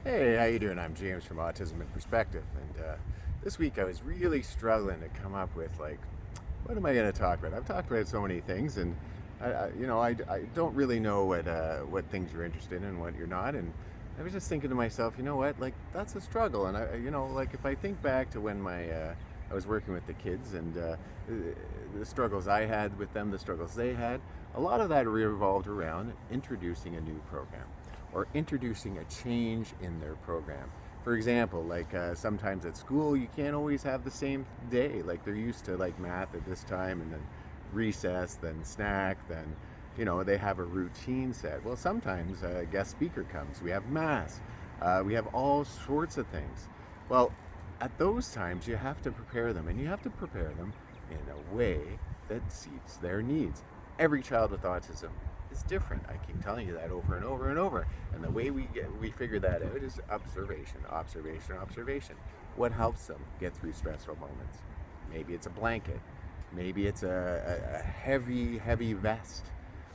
Hey, how you doing? I'm James from Autism in Perspective, and this week I was really struggling to come up with what am I going to talk about? I've talked about so many things, and I don't really know what things you're interested in and what you're not, and I was just thinking to myself, you know what? Like that's a struggle, and like if I think back to when I was working with the kids and the struggles I had with them, the struggles they had, a lot of that revolved around introducing a new program or introducing a change in their program. For example, sometimes at school you can't always have the same day. Like they're used to like math at this time and then recess, then snack, then they have a routine set. Well, sometimes a guest speaker comes. We have mass. We have all sorts of things. Well, at those times you have to prepare them, and you have to prepare them in a way that suits their needs. Every child with autism is different. I keep telling you that over and over and over. And the way we figure that out is observation, observation, observation. What helps them get through stressful moments? Maybe it's a blanket. Maybe it's a heavy vest.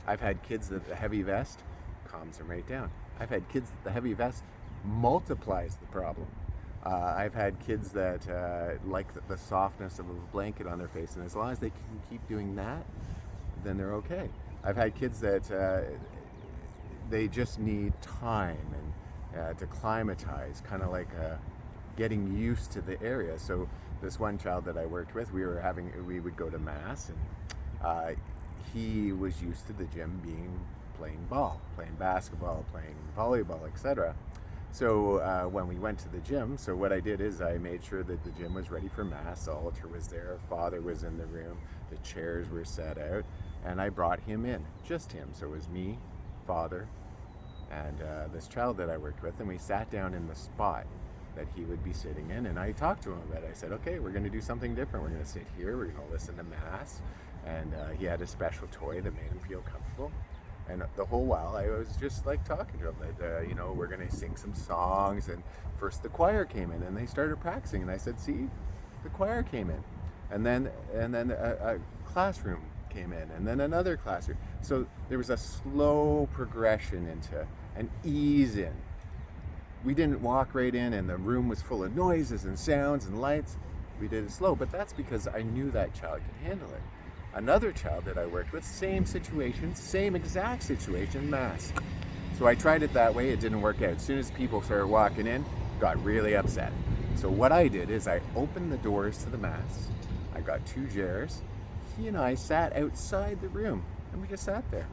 I've had kids that the heavy vest calms them right down. I've had kids that the heavy vest multiplies the problem. I've had kids that like the softness of a blanket on their face, and as long as they can keep doing that, then they're okay. I've had kids that they just need time and to climatize, kind of like getting used to the area. So this one child that I worked with, we would go to mass, and he was used to the gym playing ball, playing basketball, playing volleyball, etc. So when we went to the gym, so what I did is I made sure that the gym was ready for mass. The altar was there, father was in the room, the chairs were set out, and I brought him in, just him. So it was me, father, and this child that I worked with, and we sat down in the spot that he would be sitting in, and I talked to him about it. I said, okay, we're going to do something different. We're going to sit here, we're going to listen to mass, and he had a special toy that made him feel comfortable. And the whole while I was just like talking to him that, we're going to sing some songs. And first the choir came in and they started practicing. And I said, see, the choir came in. And then a classroom came in, and then another classroom. So there was a slow progression into an ease in. We didn't walk right in and the room was full of noises and sounds and lights. We did it slow, but that's because I knew that child could handle it. Another child that I worked with, same situation, same exact situation, mass. So I tried it that way, it didn't work out. As soon as people started walking in, got really upset. So what I did is I opened the doors to the mass. I got 2 chairs. He and I sat outside the room, and we just sat there.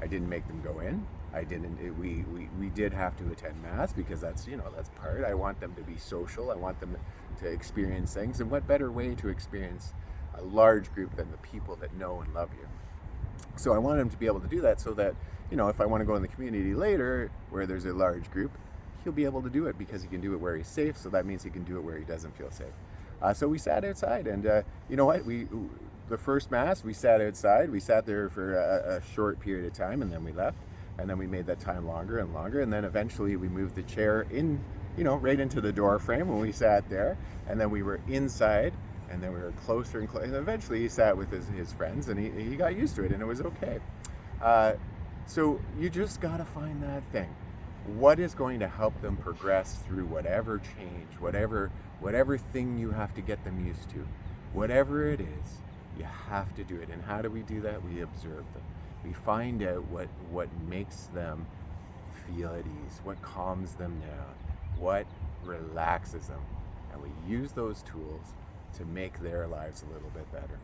I didn't make them go in. We did have to attend mass because that's part. I want them to be social. I want them to experience things. And what better way to experience a large group than the people that know and love you? So I wanted him to be able to do that so that, if I want to go in the community later where there's a large group, he'll be able to do it because he can do it where he's safe. So that means he can do it where he doesn't feel safe. So we sat outside, and you know what? The first mass, we sat outside. We sat there for a short period of time, and then we left. And then we made that time longer and longer. And then eventually we moved the chair in, right into the door frame when we sat there. And then we were inside, and then we were closer and closer. And eventually he sat with his friends, and he got used to it, and it was okay. So you just got to find that thing. What is going to help them progress through whatever change, whatever thing you have to get them used to? Whatever it is, you have to do it. And how do we do that? We observe them. We find out what makes them feel at ease, what calms them down, what relaxes them. And we use those tools to make their lives a little bit better.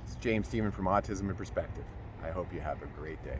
It's James Stephen from Autism in Perspective. I hope you have a great day.